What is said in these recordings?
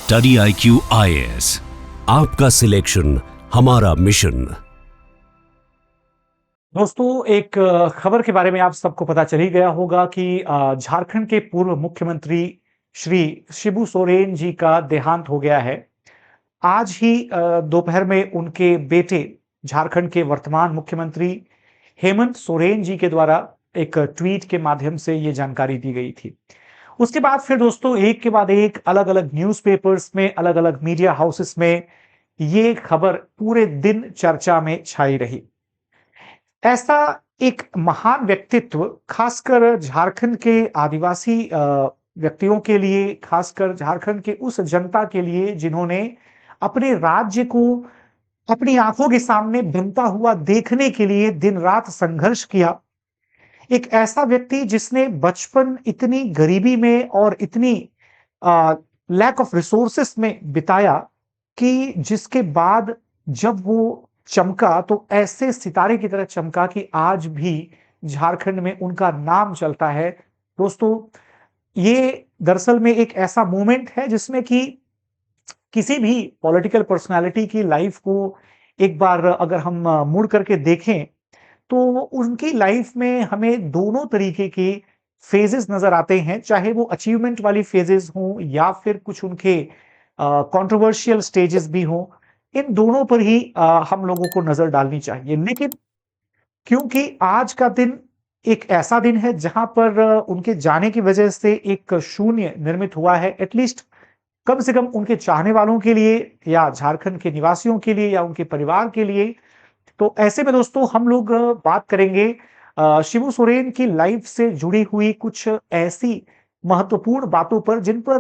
Study IQ IAS, आपका selection हमारा mission. दोस्तों, एक खबर के बारे में आप सबको पता चल ही गया होगा कि झारखंड के पूर्व मुख्यमंत्री श्री शिबू सोरेन जी का देहांत हो गया है। आज ही दोपहर में उनके बेटे, झारखंड के वर्तमान मुख्यमंत्री हेमंत सोरेन जी के द्वारा एक ट्वीट के माध्यम से ये जानकारी दी गई थी। उसके बाद फिर दोस्तों एक के बाद एक अलग-अलग न्यूज़पेपर्स में, अलग-अलग मीडिया हाउसेस में ये खबर पूरे दिन चर्चा में छाई रही। ऐसा एक महान व्यक्तित्व, खासकर झारखंड के आदिवासी व्यक्तियों के लिए, खासकर झारखंड के उस जनता के लिए जिन्होंने अपने राज्य को अपनी आंखों के सामने बनता हुआ देखने के लिए दिन रात संघर्ष किया। एक ऐसा व्यक्ति जिसने बचपन इतनी गरीबी में और इतनी लैक ऑफ रिसोर्सेस में बिताया कि जिसके बाद जब वो चमका तो ऐसे सितारे की तरह चमका कि आज भी झारखंड में उनका नाम चलता है। दोस्तों, ये दरअसल में एक ऐसा मोमेंट है जिसमें कि किसी भी पॉलिटिकल पर्सनैलिटी की लाइफ को एक बार अगर हम मुड़ करके देखें, तो उनकी लाइफ में हमें दोनों तरीके के फेजेस नजर आते हैं, चाहे वो अचीवमेंट वाली फेजेस हों या फिर कुछ उनके कंट्रोवर्शियल स्टेजेस भी हों। इन दोनों पर ही हम लोगों को नजर डालनी चाहिए। लेकिन क्योंकि आज का दिन एक ऐसा दिन है जहां पर उनके जाने की वजह से एक शून्य निर्मित हुआ है, एटलीस्ट कम से कम उनके चाहने वालों के लिए या झारखंड के निवासियों के लिए या उनके परिवार के लिए। तो ऐसे में दोस्तों हम लोग बात करेंगे शिबू सोरेन की लाइफ से जुड़ी हुई कुछ ऐसी महत्वपूर्ण बातों पर जिन पर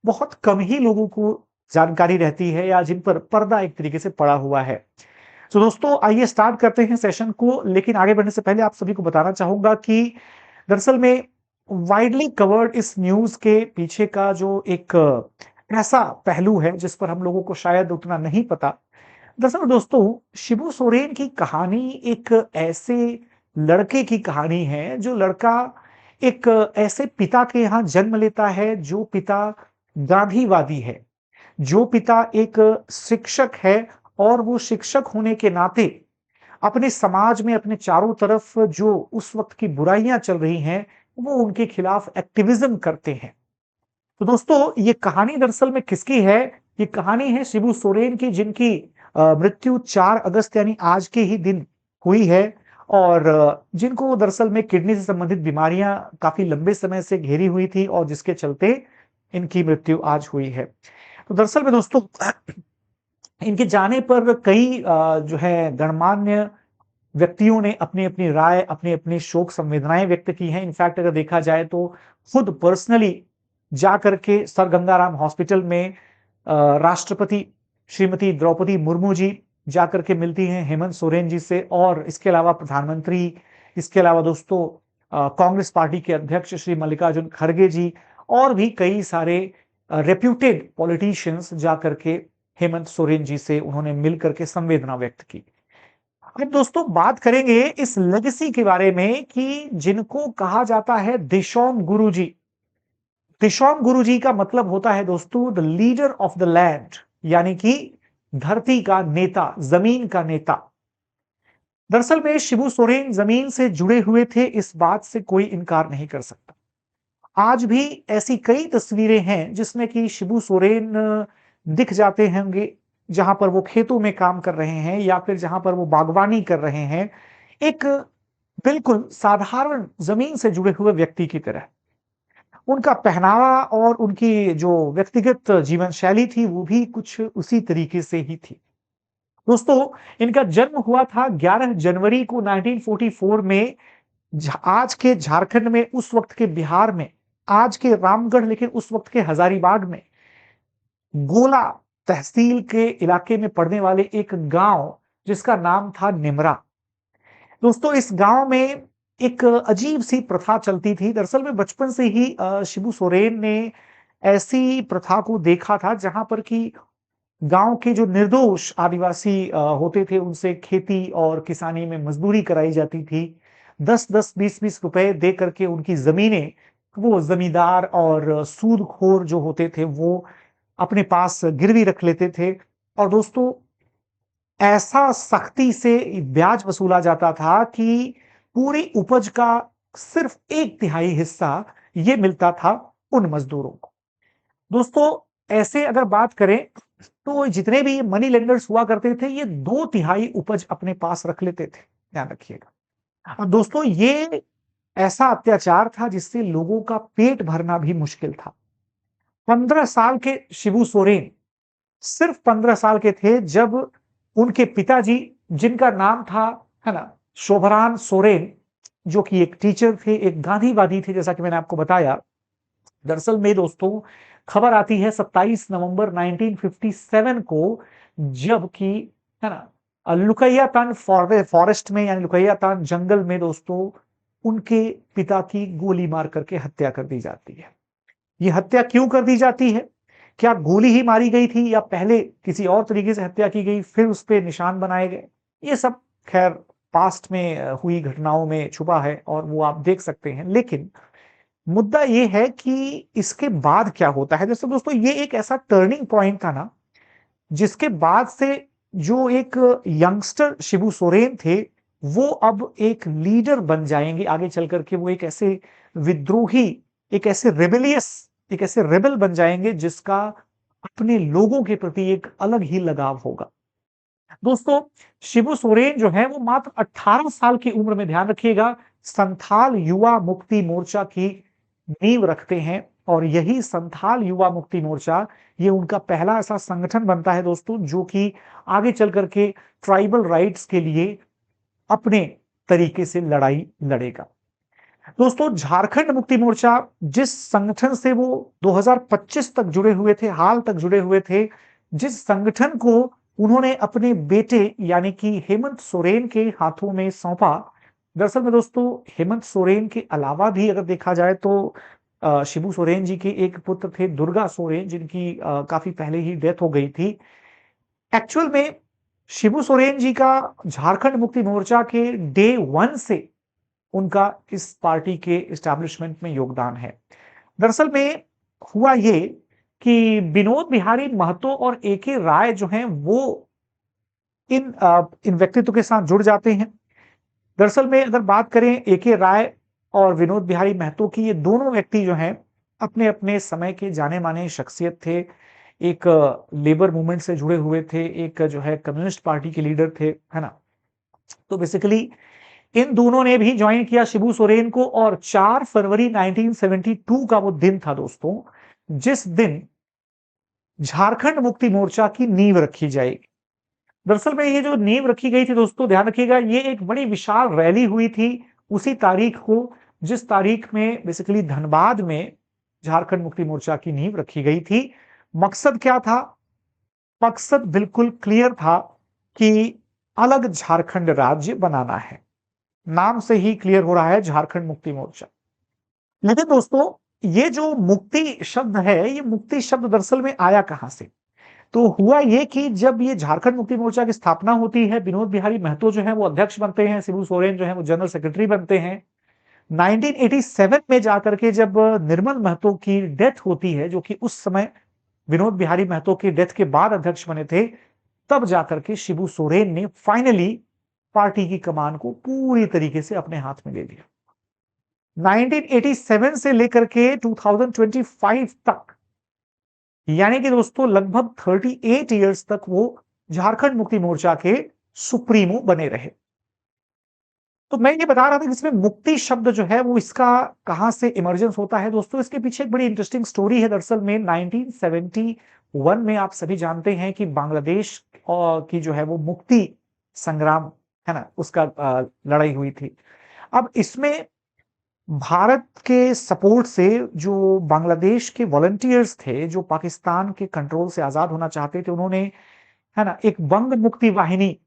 बहुत कम ही लोगों को जानकारी रहती है या जिन पर पर्दा एक तरीके से पड़ा हुआ है। तो दोस्तों आइए स्टार्ट करते हैं सेशन को। लेकिन आगे बढ़ने से पहले आप सभी को बताना चाहूंगा कि दरअसल में वाइडली कवर्ड इस न्यूज के पीछे का जो एक ऐसा पहलू है जिस पर हम लोगों को शायद उतना नहीं पता। दरअसल दोस्तों, शिबू सोरेन की कहानी एक ऐसे लड़के की कहानी है, जो लड़का एक ऐसे पिता के यहाँ जन्म लेता है, जो पिता गांधीवादी है, जो पिता एक शिक्षक है और वो शिक्षक होने के नाते अपने समाज में अपने चारों तरफ जो उस वक्त की बुराइयां चल रही हैं, वो उनके खिलाफ एक्टिविज्म करते हैं। तो दोस्तों, ये कहानी दरअसल में किसकी है? ये कहानी है शिबू सोरेन की, जिनकी मृत्यु 4 अगस्त यानी आज के ही दिन हुई है और जिनको दरअसल में किडनी से संबंधित बीमारियां काफी लंबे समय से घेरी हुई थी और जिसके चलते इनकी मृत्यु आज हुई है। तो दरअसल में दोस्तों इनके जाने पर कई जो है गणमान्य व्यक्तियों ने अपनी-अपनी राय, अपनी-अपनी शोक संवेदनाएं व्यक्त की हैं। इनफैक्ट अगर देखा जाए तो खुद पर्सनली जाकर के सर गंगाराम हॉस्पिटल में राष्ट्रपति श्रीमती द्रौपदी मुर्मू जी जाकर के मिलती हैं हेमंत सोरेन जी से, और इसके अलावा प्रधानमंत्री, इसके अलावा दोस्तों कांग्रेस पार्टी के अध्यक्ष श्री मल्लिकार्जुन खड़गे जी और भी कई सारे रेप्यूटेड पॉलिटिशियंस जाकर के हेमंत सोरेन जी से उन्होंने मिल करके संवेदना व्यक्त की। अब दोस्तों बात करेंगे इस लेगेसी के बारे में कि जिनको कहा जाता है दिशोम गुरुजी। दिशोम गुरुजी का मतलब होता है दोस्तों the leader of the land, यानी कि धरती का नेता, जमीन का नेता। दरअसल में शिबू सोरेन जमीन से जुड़े हुए थे, इस बात से कोई इनकार नहीं कर सकता। आज भी ऐसी कई तस्वीरें हैं जिसमें कि शिबू सोरेन दिख जाते होंगे, जहां पर वो खेतों में काम कर रहे हैं या फिर जहां पर वो बागवानी कर रहे हैं, एक बिल्कुल साधारण जमीन से जुड़े हुए व्यक्ति की तरह। उनका पहनावा और उनकी जो व्यक्तिगत जीवन शैली थी, वो भी कुछ उसी तरीके से ही थी। दोस्तों, इनका जन्म हुआ था 11 जनवरी को 1944 में आज के झारखंड में, उस वक्त के बिहार में, आज के रामगढ़ लेकिन उस वक्त के हजारीबाग में, गोला तहसील के इलाके में पड़ने वाले एक गांव जिसका नाम था निमरा। दोस्तों, इस गांव में एक अजीब सी प्रथा चलती थी। दरअसल में बचपन से ही शिबू सोरेन ने ऐसी प्रथा को देखा था जहां पर कि गांव के जो निर्दोष आदिवासी होते थे उनसे खेती और किसानी में मजदूरी कराई जाती थी। 10-10, 20-20 रुपए दे करके उनकी जमीनें वो जमींदार और सूदखोर जो होते थे वो अपने पास गिरवी रख लेते थे और दोस्तों ऐसा सख्ती से ब्याज वसूला जाता था कि पूरी उपज का सिर्फ 1/3 हिस्सा ये मिलता था उन मजदूरों को। दोस्तों ऐसे अगर बात करें तो जितने भी मनी लेंडर्स हुआ करते थे ये 2/3 उपज अपने पास रख लेते थे, ध्यान रखिएगा। अब दोस्तों ये ऐसा अत्याचार था जिससे लोगों का पेट भरना भी मुश्किल था। 15 साल के शिबू सोरेन सिर्फ 15 साल के थे जब उनके पिताजी जिनका नाम था, है ना, शोभरान सोरेन, जो कि एक टीचर थे, एक गांधीवादी थे जैसा कि मैंने आपको बताया। दरअसल में दोस्तों खबर आती है 27 नवंबर 1957 को, जबकि, है ना, लुकैयातान फॉरेस्ट में यानी लुकैयातान जंगल में दोस्तों उनके पिता की गोली मार करके हत्या कर दी जाती है। ये हत्या क्यों कर दी जाती है? क्या गोली ही मारी गई थी या पहले किसी और तरीके से हत्या की गई, फिर उस पे निशान बनाए गए? ये सब खैर पास्ट में हुई घटनाओं में छुपा है और वो आप देख सकते हैं। लेकिन मुद्दा ये है कि इसके बाद क्या होता है? जैसे दोस्तों ये एक ऐसा टर्निंग पॉइंट था ना, जिसके बाद से जो एक यंगस्टर शिबू सोरेन थे, वो अब एक लीडर बन जाएंगे आगे चल करके। वो एक ऐसे विद्रोही, एक ऐसे रेबेलियस, एक ऐसे रेबल बन जाएंगे जिसका अपने लोगों के प्रति एक अलग ही लगाव होगा। दोस्तों शिबू सोरेन जो है वो मात्र 18 साल की उम्र में, ध्यान रखिएगा, संथाल युवा मुक्ति मोर्चा की नींव रखते हैं और यही संथाल युवा मुक्ति मोर्चा ये उनका पहला ऐसा संगठन बनता है दोस्तों जो कि आगे चल करके ट्राइबल राइट्स के लिए अपने तरीके से लड़ाई लड़ेगा। दोस्तों झारखंड मुक्ति मोर्चा जिस संगठन से वो 2025 तक जुड़े हुए थे, हाल तक जुड़े हुए थे, जिस संगठन को उन्होंने अपने बेटे यानी कि हेमंत सोरेन के हाथों में सौंपा। दरअसल में दोस्तों हेमंत सोरेन के अलावा भी अगर देखा जाए तो शिबू सोरेन जी के एक पुत्र थे दुर्गा सोरेन, जिनकी काफी पहले ही डेथ हो गई थी। एक्चुअल में शिबू सोरेन जी का झारखंड मुक्ति मोर्चा के डे 1 से उनका इस पार्टी के एस्टैब्लिशमेंट में योगदान है। दरअसल में हुआ ये कि विनोद बिहारी महतो और ए.के. राय जो हैं वो इन व्यक्तित्व के साथ जुड़ जाते हैं। दरअसल में अगर बात करें ए.के. राय और विनोद बिहारी महतो की, ये दोनों व्यक्ति जो हैं अपने-अपने समय के जाने-माने शख्सियत थे। एक लेबर मूवमेंट से जुड़े हुए थे, एक जो है कम्युनिस्ट पार्टी के लीडर थे, है ना? तो बेसिकली इन दोनों ने भी ज्वाइन किया शिबू सोरेन को और 4 फरवरी 1972 का वो दिन था दोस्तों, जिस दिन झारखंड मुक्ति मोर्चा की नींव रखी जाएगी। दरअसल में ये जो नींव रखी गई थी दोस्तों, ध्यान रखिएगा, ये एक बड़ी विशाल रैली हुई थी उसी तारीख को, जिस तारीख में बेसिकली धनबाद में झारखंड मुक्ति मोर्चा की नींव रखी गई थी। मकसद क्या था? मकसद बिल्कुल क्लियर था कि अलग झारखंड राज्य बनाना है। नाम से ही क्लियर हो रहा है, झारखंड मुक्ति मोर्चा। लेकिन दोस्तों ये जो मुक्ति शब्द है, ये मुक्ति शब्द दरअसल में आया कहां से? तो हुआ ये कि जब ये झारखंड मुक्ति मोर्चा की स्थापना होती है, विनोद बिहारी महतो जो है वो अध्यक्ष बनते हैं, शिबू सोरेन जो है वो जनरल सेक्रेटरी बनते हैं। 1987 में जाकर के जब निर्मल महतो की डेथ होती है, जो कि उस समय विनोद बिहारी महतो की डेथ के बाद अध्यक्ष बने थे, तब जाकर के शिबू सोरेन ने फाइनली पार्टी की कमान को पूरी तरीके से अपने हाथ में ले लिया। 1987 से लेकर के 2025 तक, यानी कि दोस्तों लगभग 38 इयर्स तक वो झारखंड मुक्ति मोर्चा के सुप्रीमो बने रहे। तो मैं ये बता रहा था कि इसमें मुक्ति शब्द जो है वो इसका कहां से इमर्जेंस होता है दोस्तों, इसके पीछे एक बड़ी इंटरेस्टिंग स्टोरी है। दरअसल में 1971 में आप सभी जानते हैं कि बांग्लादेश की जो है वो मुक्ति संग्राम, है ना, उसका लड़ाई हुई थी। अब इसमें भारत के सपोर्ट से जो बांग्लादेश के वॉलंटियर्स थे, जो पाकिस्तान के कंट्रोल से आजाद होना चाहते थे, उन्होंने, है ना, एक बंग मुक्ति वाहिनी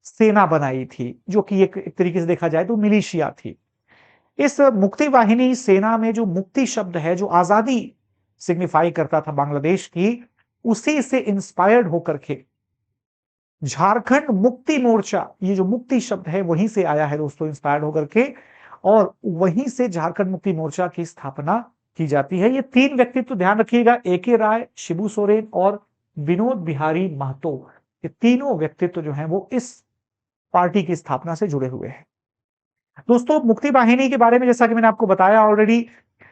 सेना बनाई थी, जो कि एक तरीके से देखा जाए तो मिलिशिया थी। इस मुक्ति वाहिनी सेना में जो मुक्ति शब्द है, जो आजादी सिग्निफाई करता था बांग्लादेश की, उसी से इंस्पायर्ड होकर के झारखंड मुक्ति मोर्चा, ये जो मुक्ति शब्द है वहीं से आया है दोस्तों, इंस्पायर्ड होकर के, और वहीं से झारखंड मुक्ति मोर्चा की स्थापना की जाती है। ये 3 व्यक्तित्व ध्यान रखिएगा, ए.के. राय, शिबू सोरेन और विनोद बिहारी महतो। ये तीनों व्यक्तित्व जो हैं वो इस पार्टी की स्थापना से जुड़े हुए हैं। दोस्तों, मुक्ति वाहिनी के बारे में जैसा कि मैंने आपको बताया ऑलरेडी,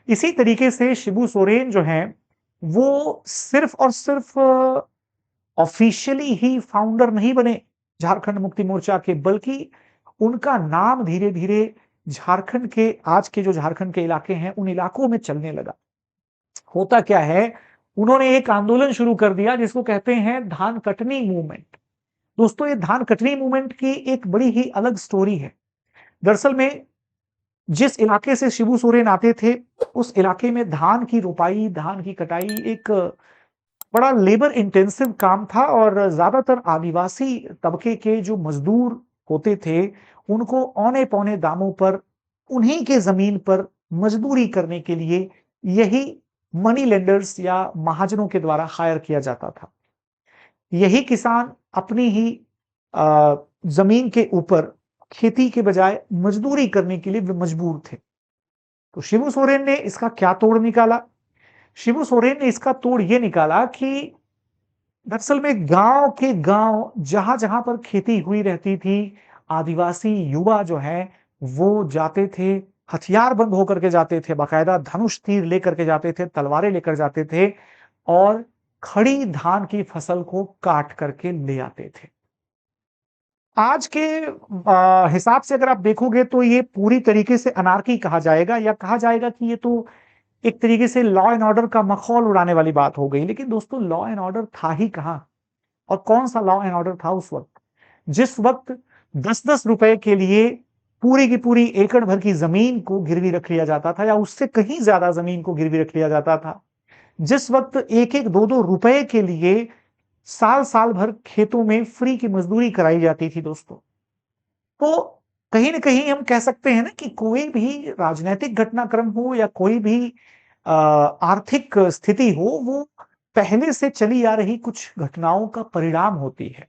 इसी तरीके से शिबू सोरेन जो हैं वो सिर्फ और सिर्फ ऑफिशियली ही फाउंडर नहीं बने झारखंड मुक्ति मोर्चा के, बल्कि उनका नाम धीरे-धीरे झारखंड के, आज के जो झारखंड के इलाके हैं, उन इलाकों में चलने लगा। होता क्या है, उन्होंने एक आंदोलन शुरू कर दिया जिसको कहते हैं धान कटनी मूवमेंट। दोस्तों, ये धान कटनी मूवमेंट की एक बड़ी ही अलग स्टोरी है। दरअसल में जिस इलाके से शिबू सोरेन आते थे, उस इलाके में धान की रोपाई, धान की कटाई एक बड़ा लेबर इंटेंसिव काम था और ज्यादातर आदिवासी तबके के जो मजदूर होते थे, उनको औने-पौने दामों पर उन्हीं के जमीन पर मजदूरी करने के लिए यही मनी लेंडर्स या महाजनों के द्वारा हायर किया जाता था। यही किसान अपनी ही जमीन के ऊपर खेती के बजाय मजदूरी करने के लिए मजबूर थे। तो शिबू सोरेन ने इसका क्या तोड़ निकाला? शिबू सोरेन ने इसका तोड़ ये निकाला कि दरअसल में गांव के गांव जहां-जहां पर खेती हुई रहती थी, आदिवासी युवा जो हैं वो जाते थे, हथियारबंद होकर के जाते थे, बाकायदा धनुष तीर लेकर के जाते थे, तलवारें लेकर जाते थे और खड़ी धान की फसल को काट करके ले आते थे। आज के हिसाब से अगर आप देखोगे तो ये पूरी तरीके से अनार्की कहा जाएगा या कहा जाएगा कि ये तो एक तरीके से लॉ एंड ऑर्डर का मखौल उड़ाने वाली बात हो गई। लेकिन दोस्तों, लॉ एंड ऑर्डर था ही कहां? और कौन सा लॉ एंड ऑर्डर था उस वक्त? जिस वक्त 10-10 रुपए के लिए पूरी की पूरी एकड़ भर की जमीन को गिरवी रख लिया जाता था या उससे कहीं ज्यादा जमीन को गिरवी रख लिया जाता था। जिस वक्त 1-1, 2-2 रुपए के लिए साल-साल भर खेतों में फ्री की मजदूरी कराई जाती थी दोस्तों। तो कहीं न कहीं हम कह सकते हैं ना कि कोई भी राजनैतिक घटनाक्रम हो या कोई भी आर्थिक स्थिति हो, वो पहले से चली आ रही कुछ घटनाओं का परिणाम होती है।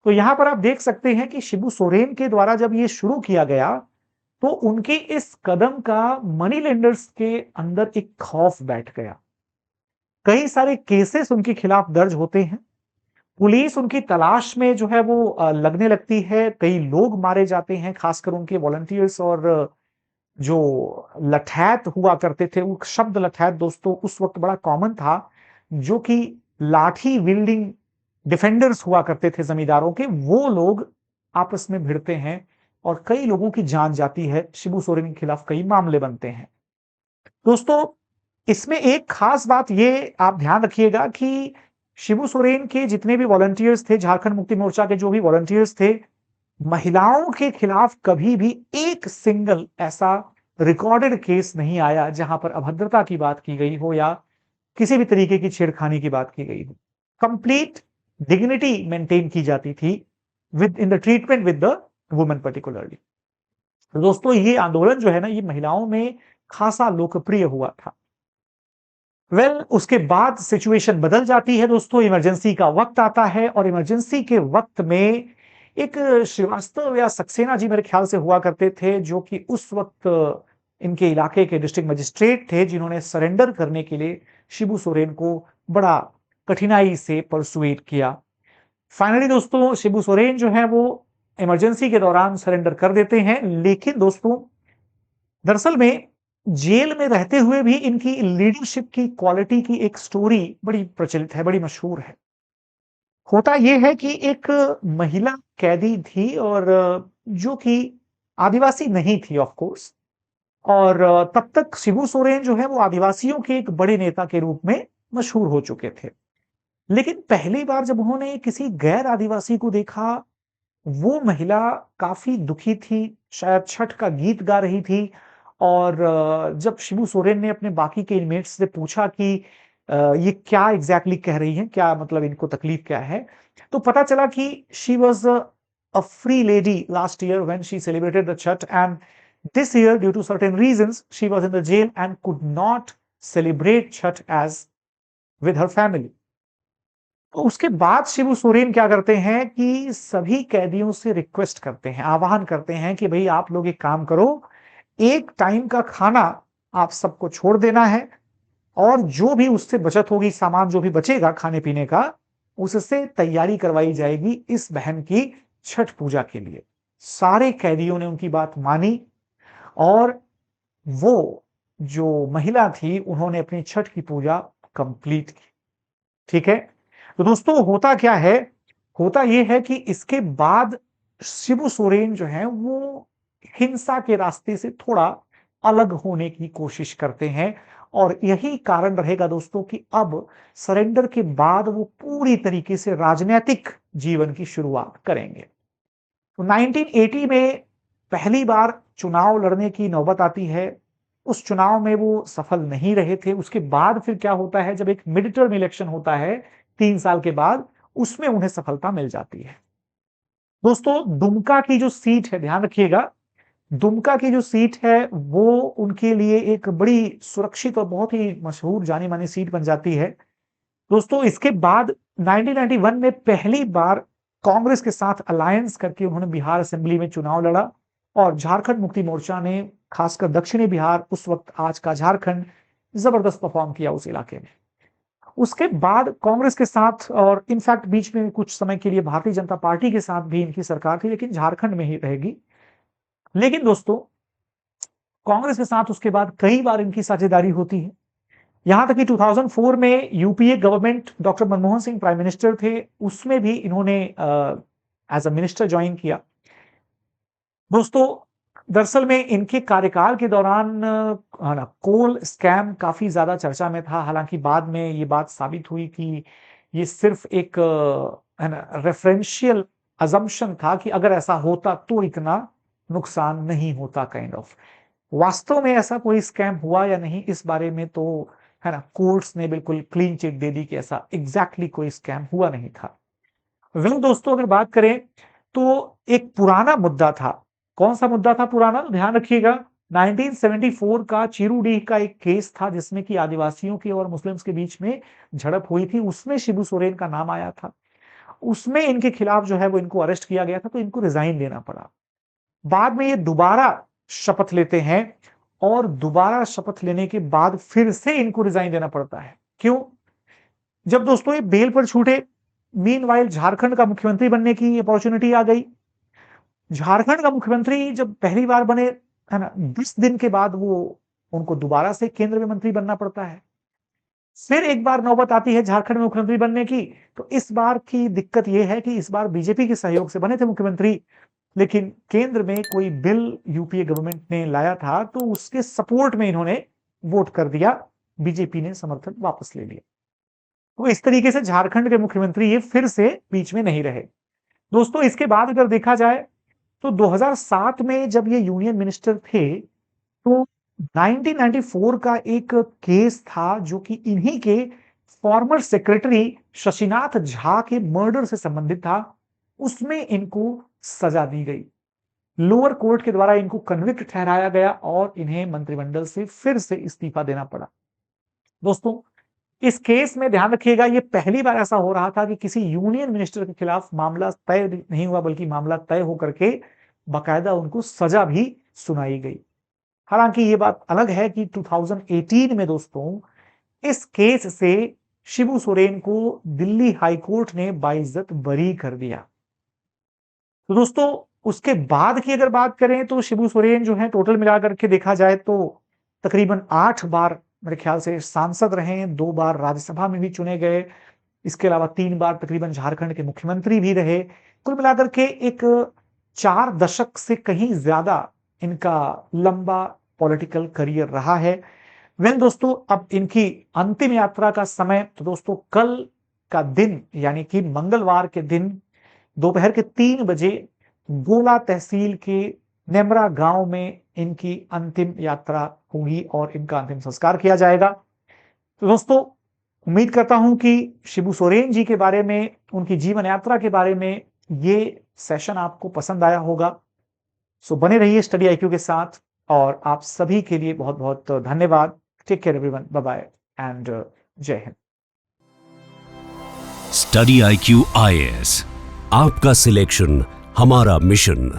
तो यहाँ पर आप देख सकते हैं कि शिबू सोरेन के द्वारा जब ये शुरू किया गया, तो उनके इस कदम का मनी लेंडर्स के अंदर एक खौफ बैठ गया। कई सारे केसेस उनके खिलाफ दर्ज होते हैं। पुलिस उनकी तलाश में जो है वो लगने लगती है, कई लोग मारे जाते हैं, खासकर उनके वॉलंटियर्स और जो लठैत हुआ करते थे, वो शब्द लठैत दोस्तों उस वक्त बड़ा कॉमन था, जो कि लाठी विल्डिंग डिफेंडर्स हुआ करते थे जमींदारों के, वो लोग आपस में भिड़ते हैं और कई लोगों की जान जाती है। शिबू सोरेन के खिलाफ कई मामले बनते हैं। दोस्तों, इसमें एक खास बात ये आप ध्यान रखिएगा कि शिबू सोरेन के जितने भी वॉलंटियर्स थे, झारखंड मुक्ति मोर्चा के जो भी वॉलंटियर्स थे, महिलाओं के खिलाफ कभी भी एक सिंगल ऐसा रिकॉर्डेड केस नहीं आया जहां पर अभद्रता की बात की गई हो या किसी भी तरीके की छेड़खानी की बात की गई हो। कंप्लीट डिग्निटी मेंटेन की जाती थी with in the treatment with the women particularly. तो दोस्तों, ये आंदोलन जो है ना, ये महिलाओं में खासा लोकप्रिय हुआ था। उसके बाद सिचुएशन बदल जाती है दोस्तों, इमरजेंसी का वक्त आता है और इमरजेंसी के वक्त में एक श्रीवास्तव या सक्सेना जी मेरे ख्याल से हुआ करते थे, जो कि उस वक्त इनके इलाके के डिस्ट्रिक्ट मजिस्ट्रेट थे, जिन्होंने सरेंडर करने के लिए शिबू सोरेन को बड़ा कठिनाई से परसुएट किया। फाइनली दोस्तों, शिबू सोरेन जो है वो इमरजेंसी के दौरान सरेंडर कर देते हैं। लेकिन दोस्तों, दरअसल में जेल में रहते हुए भी इनकी लीडरशिप की क्वालिटी की एक स्टोरी बड़ी प्रचलित है, बड़ी मशहूर है। होता यह है कि एक महिला कैदी थी और जो कि आदिवासी नहीं थी ऑफ कोर्स, और तब तक शिबू सोरेन जो है वो आदिवासियों के एक बड़े नेता के रूप में मशहूर हो चुके थे। लेकिन पहली बार जब उन्होंने किसी गैर आदिवासी को देखा, वो महिला काफी दुखी थी, शायद छठ का गीत गा रही थी और जब शिबू सोरेन ने अपने बाकी के इनमेट्स से पूछा कि ये क्या एग्जैक्टली कह रही हैं, क्या मतलब इनको तकलीफ क्या है, तो पता चला कि she was a free lady last year when she celebrated the Chhath, and this year due to certain reasons she was in the jail and could not celebrate Chhath as with her family. तो उसके बाद शिबू सोरेन क्या करते हैं कि सभी कैदियों से रिक्वेस्ट करते हैं, आह्वान करते हैं कि भाई आप लोग एक काम करो, एक टाइम का खाना आप सबको छोड़ देना है और जो भी उससे बचत होगी, सामान जो भी बचेगा खाने पीने का, उससे तैयारी करवाई जाएगी इस बहन की छठ पूजा के लिए। सारे कैदियों ने उनकी बात मानी और वो जो महिला थी उन्होंने अपनी छठ की पूजा कंप्लीट की। ठीक है, तो दोस्तों होता क्या है, होता यह है कि इसके बाद शिबू सोरेन जो है वो हिंसा के रास्ते से थोड़ा अलग होने की कोशिश करते हैं और यही कारण रहेगा दोस्तों कि अब सरेंडर के बाद वो पूरी तरीके से राजनीतिक जीवन की शुरुआत करेंगे। तो 1980 में पहली बार चुनाव लड़ने की नौबत आती है। उस चुनाव में वो सफल नहीं रहे थे। उसके बाद फिर क्या होता है, जब एक मिड टर्म इलेक्शन होता है 3 साल के बाद, उसमें उन्हें सफलता मिल जाती है। दोस्तों दुमका की जो सीट है, ध्यान रखिएगा, दुमका की जो सीट है वो उनके लिए एक बड़ी सुरक्षित और बहुत ही मशहूर जानी-मानी सीट बन जाती है। दोस्तों इसके बाद 1991 में पहली बार कांग्रेस के साथ अलायंस करके उन्होंने बिहार असेंबली में चुनाव लड़ा और झारखंड मुक्ति मोर्चा ने खासकर दक्षिणी बिहार, उस वक्त आज का झारखंड, जबरदस्त परफॉर्म किया उस इलाके में। उसके बाद कांग्रेस के साथ और इनफैक्ट बीच में कुछ समय के लिए भारतीय जनता पार्टी के साथ भी इनकी सरकार थी, लेकिन झारखंड में ही रहेगी। लेकिन दोस्तों कांग्रेस के साथ उसके बाद कई बार इनकी साझेदारी होती है। यहां तक कि 2004 में UPA government, doctor Manmohan Singh prime minister थे, उसमें भी इन्होंने एज अ मिनिस्टर ज्वाइन किया। दोस्तों दरअसल में इनके कार्यकाल के दौरान कोल स्कैम काफी ज्यादा चर्चा में था। हालांकि बाद में ये बात साबित हुई कि ये सिर्फ एक है ना रेफरेंशियल अजम्पशन था कि अगर ऐसा होता तो इतना नुकसान नहीं होता, काइंड ऑफ। वास्तव में ऐसा कोई स्कैम हुआ या नहीं, इस बारे में तो है ना कोर्ट्स ने बिल्कुल क्लीन चिट दे दी कि ऐसा एग्जैक्टली कोई स्कैम हुआ नहीं था। वेल दोस्तों अगर बात करें तो एक पुराना मुद्दा था। कौन सा मुद्दा था पुराना, तो ध्यान रखिएगा, 1974 का चिरूडीह का एक केस था जिसमें कि आदिवासियों के और मुस्लिम्स के बीच में झड़प हुई थी। उसमें शिबू सोरेन का नाम आया था। उसमें इनके खिलाफ जो है वो इनको अरेस्ट किया गया था, तो इनको रिजाइन देना पड़ा। बाद में ये दोबारा शपथ लेते हैं और दोबारा शपथ लेने के बाद फिर से इनको रिजाइन देना पड़ता है। क्यों? जब दोस्तों ये बेल पर छूटे, मीनवाइल झारखंड का मुख्यमंत्री बनने की अपॉर्चुनिटी आ गई। झारखंड का मुख्यमंत्री जब पहली बार बने, है ना, 20 दिन के बाद वो उनको दोबारा से केंद्र में मंत्री बनना पड़ता है। फिर एक बार नौबत आती है झारखंड में मुख्यमंत्री बनने की, तो इस बार की दिक्कत यह है कि इस बार बीजेपी के सहयोग से बने थे मुख्यमंत्री, लेकिन केंद्र में कोई बिल यूपीए गवर्नमेंट ने लाया था तो उसके सपोर्ट में इन्होंने वोट कर दिया, बीजेपी ने समर्थन वापस ले लिया। तो इस तरीके से झारखंड के मुख्यमंत्री ये फिर से बीच में नहीं रहे। दोस्तों इसके बाद अगर देखा जाए तो 2007 में जब ये यूनियन मिनिस्टर थे तो 1994 का एक केस था जो कि इन्हीं के फॉर्मर सेक्रेटरी शशिनाथ झा के मर्डर से संबंधित था। उसमें इनको सजा दी गई। लोअर कोर्ट के द्वारा इनको कन्विक्ट ठहराया गया और इन्हें मंत्रिमंडल से फिर से इस्तीफा देना पड़ा। दोस्तों इस केस में ध्यान रखिएगा, ये पहली बार ऐसा हो रहा था कि किसी यूनियन मिनिस्टर के खिलाफ मामला तय नहीं हुआ, बल्कि मामला तय होकर के बाकायदा उनको सजा भी सुनाई गई। हालांकि ये बात अलग है कि 2018 में दोस्तों इस केस से शिबू सोरेन को दिल्ली हाई कोर्ट ने बाइज्जत बरी कर दिया। तो दोस्तों उसके बाद की अगर बात करें तो शिबू सोरेन जो है टोटल मिलाकर के देखा जाए तो तकरीबन 8 बार मेरे ख्याल से सांसद रहे, 2 बार राज्यसभा में भी चुने गए, इसके अलावा 3 बार तकरीबन झारखंड के मुख्यमंत्री भी रहे। कुल मिलाकर के एक 4 दशक से कहीं ज्यादा इनका लंबा पॉलिटिकल करियर रहा है। वेल दोस्तों अब इनकी अंतिम यात्रा का समय, तो दोस्तों कल का दिन यानी कि मंगलवार के दिन दोपहर के 3 बजे गोला तहसील के नेमरा गांव में इनकी अंतिम यात्रा होगी और इनका अंतिम संस्कार किया जाएगा। तो दोस्तों उम्मीद करता हूं कि शिबू सोरेन जी के बारे में, उनकी जीवन यात्रा के बारे में ये सेशन आपको पसंद आया होगा। सो बने रहिए स्टडी आईक्यू के साथ और आप सभी के लिए बहुत बहुत धन्यवाद। Take care everyone, bye bye and Jai Hind. Study IQ IAS, आपका सिलेक्शन हमारा मिशन।